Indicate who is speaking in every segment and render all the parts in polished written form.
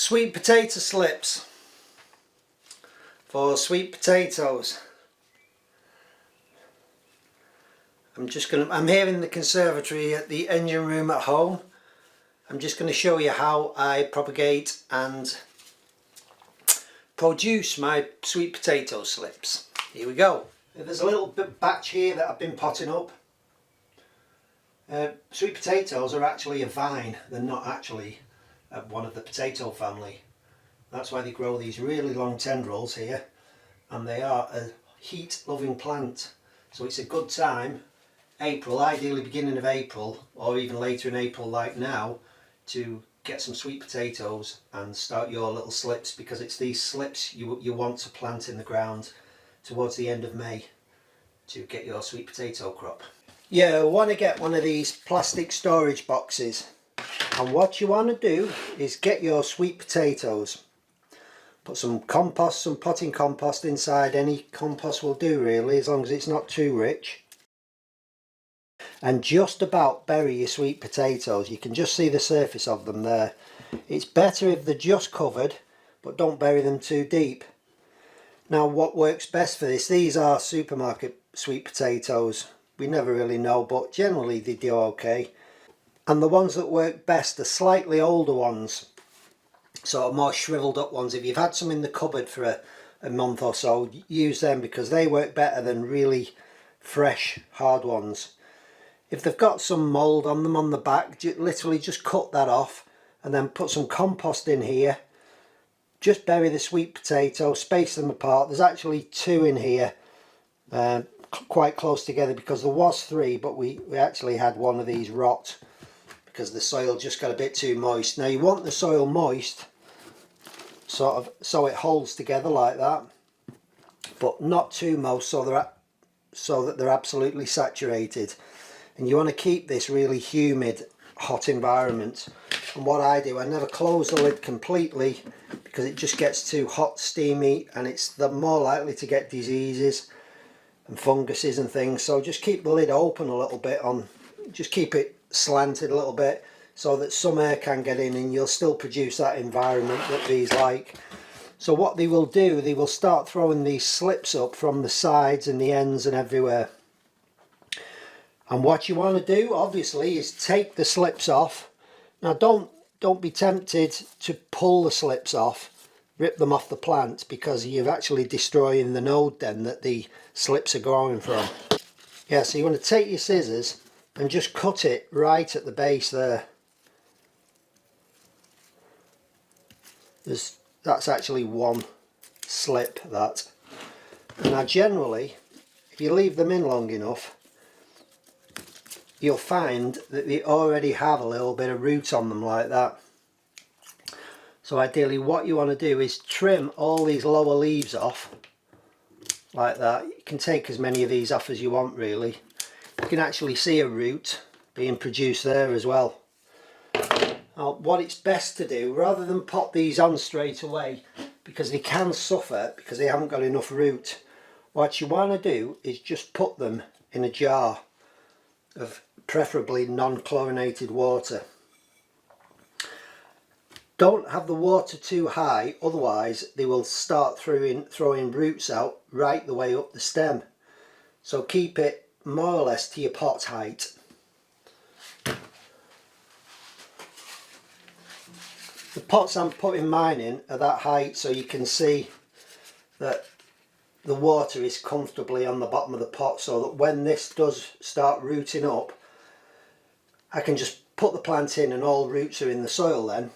Speaker 1: Sweet potato slips for sweet potatoes. I'm here in the conservatory at the engine room at home. I'm just going to show you how I propagate and produce my sweet potato slips. Here we go. There's a little batch here that I've been potting up. Sweet potatoes are actually a vine. They're not actually one of the potato family. That's why they grow these really long tendrils here, and they are a heat loving plant. So it's a good time, April, ideally beginning of April or even later in April like now, to get some sweet potatoes and start your little slips, because it's these slips you want to plant in the ground towards the end of May to get your sweet potato crop. You want to get one of these plastic storage boxes, and what you want to do is get your sweet potatoes. Put some compost, some potting compost inside. Any compost will do really, as long as it's not too rich. And just about bury your sweet potatoes. You can just see the surface of them there. It's better if they're just covered, but don't bury them too deep. Now what works best for this, these are supermarket sweet potatoes. We never really know, but generally they do okay. And the ones that work best are slightly older ones, sort of more shriveled up ones. If you've had some in the cupboard for a month or so, use them because they work better than really fresh hard ones. If they've got some mould on them on the back, literally just cut that off and then put some compost in here. Just bury the sweet potato, space them apart. There's actually two in here, quite close together, because there was three, but we actually had one of these rot because the soil just got a bit too moist. Now you want the soil moist, sort of, so it holds together like that, but not too moist so that they're absolutely saturated. And you want to keep this really humid, hot environment. And what I do, I never close the lid completely because it just gets too hot, steamy, and it's more likely to get diseases and funguses and things. So just keep the lid open a little bit, just keep it slanted a little bit so that some air can get in and you'll still produce that environment that these like. So what they will do, they will start throwing these slips up from the sides and the ends and everywhere. And what you want to do obviously is take the slips off. Now don't be tempted to pull the slips off, rip them off the plant, because you're actually destroying the node then that the slips are growing from. Yeah, so you want to take your scissors and just cut it right at the base there. That's actually one slip, that. And now generally, if you leave them in long enough, you'll find that they already have a little bit of root on them like that. So ideally what you want to do is trim all these lower leaves off like that. You can take as many of these off as you want really. You can actually see a root being produced there as well. Now what it's best to do, rather than pop these on straight away, because they can suffer because they haven't got enough root, what you want to do is just put them in a jar of preferably non-chlorinated water. Don't have the water too high, otherwise they will start throwing roots out right the way up the stem. So keep it more or less to your pot height. The pots I'm putting mine in are that height, so you can see that the water is comfortably on the bottom of the pot, so that when this does start rooting up, I can just put the plant in and all roots are in the soil then.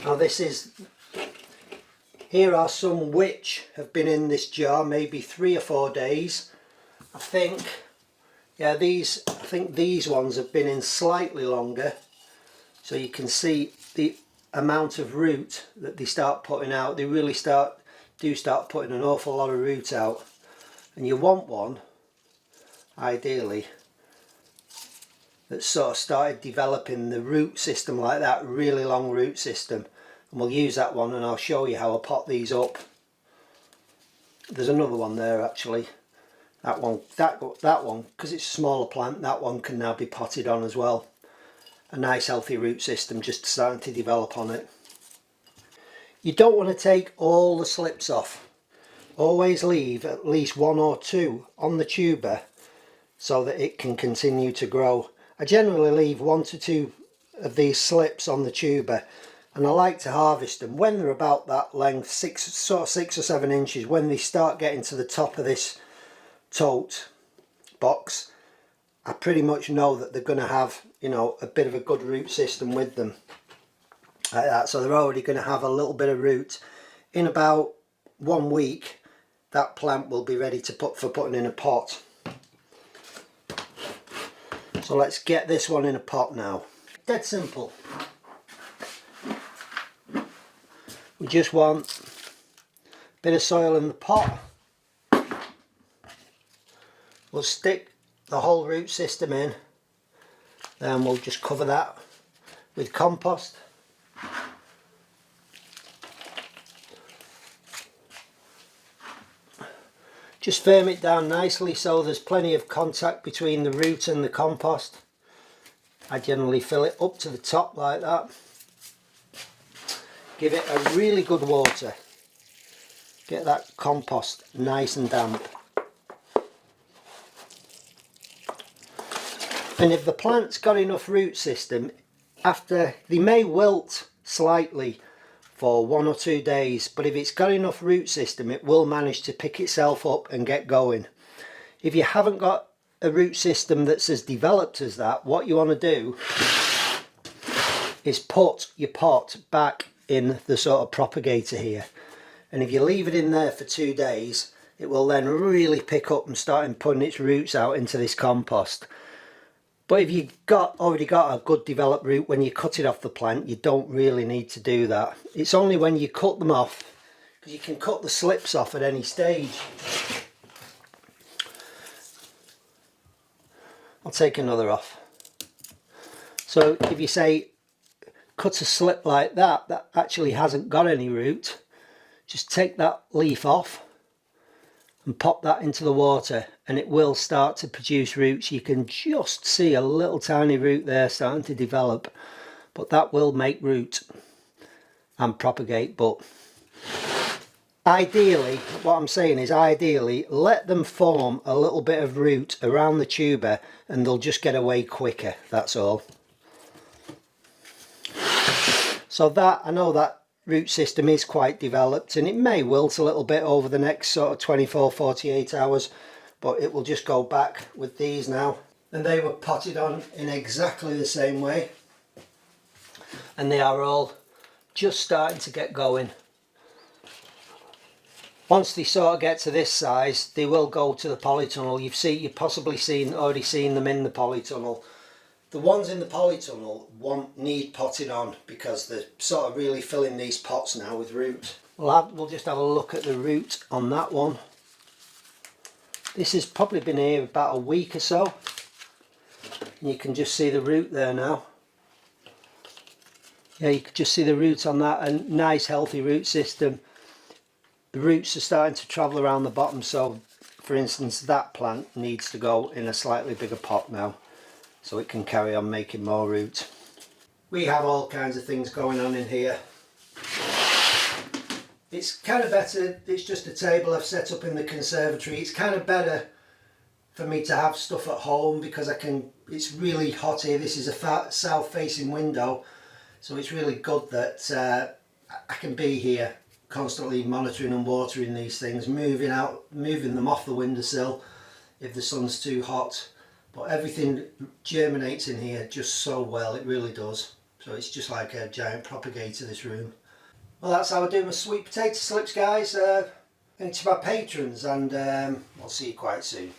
Speaker 1: Now here are some which have been in this jar maybe 3 or 4 days. I think these ones have been in slightly longer, so you can see the amount of root that they start putting out. They really do start putting an awful lot of root out, and you want one ideally that sort of started developing the root system like that, really long root system. And we'll use that one, and I'll show you how I pot these up. There's another one there actually. That one, because it's a smaller plant, that one can now be potted on as well. A nice healthy root system just starting to develop on it. You don't want to take all the slips off. Always leave at least 1 or 2 on the tuber so that it can continue to grow. I generally leave 1 to 2 of these slips on the tuber, and I like to harvest them when they're about that length, sort of 6 or 7 inches. When they start getting to the top of this tote box, I pretty much know that they're going to have, you know, a bit of a good root system with them, like that. So they're already going to have a little bit of root. In about 1 week that plant will be ready to for putting in a pot. So let's get this one in a pot now. Dead simple. We just want a bit of soil in the pot. We'll stick the whole root system in, then we'll just cover that with compost. Just firm it down nicely so there's plenty of contact between the root and the compost. I generally fill it up to the top like that. Give it a really good water. Get that compost nice and damp. And if the plant's got enough root system, after they may wilt slightly for 1 or 2 days, but if it's got enough root system it will manage to pick itself up and get going. If you haven't got a root system that's as developed as that, what you want to do is put your pot back in the sort of propagator here, and if you leave it in there for 2 days it will then really pick up and start putting its roots out into this compost. But if you've already got a good developed root when you cut it off the plant, you don't really need to do that. It's only when you cut them off, because you can cut the slips off at any stage. I'll take another off. So if you say cut a slip like that, that actually hasn't got any root, just take that leaf off and pop that into the water and it will start to produce roots. You can just see a little tiny root there starting to develop, but that will make root and propagate. But ideally, what I'm saying is ideally let them form a little bit of root around the tuber and they'll just get away quicker, that's all. So that, I know that root system is quite developed and it may wilt a little bit over the next sort of 24-48 hours, but it will just go back with these now. And they were potted on in exactly the same way, and they are all just starting to get going. Once they sort of get to this size they will go to the polytunnel. You've possibly already seen them in the polytunnel. The ones in the polytunnel need potted on because they're sort of really filling these pots now with root. We'll just have a look at the root on that one. This has probably been here about a week or so. And you can just see the root there now. Yeah, you can just see the root on that, a nice healthy root system. The roots are starting to travel around the bottom, so for instance that plant needs to go in a slightly bigger pot now, so it can carry on making more root. We have all kinds of things going on in here. It's kind of better, it's just a table I've set up in the conservatory. It's kind of better for me to have stuff at home because it's really hot here. This is a south facing window, so it's really good that I can be here constantly monitoring and watering these things, moving them off the windowsill if the sun's too hot. But everything germinates in here just so well, it really does. So it's just like a giant propagator, this room. Well, that's how I do my sweet potato slips, guys. And to my patrons, and I'll see you quite soon.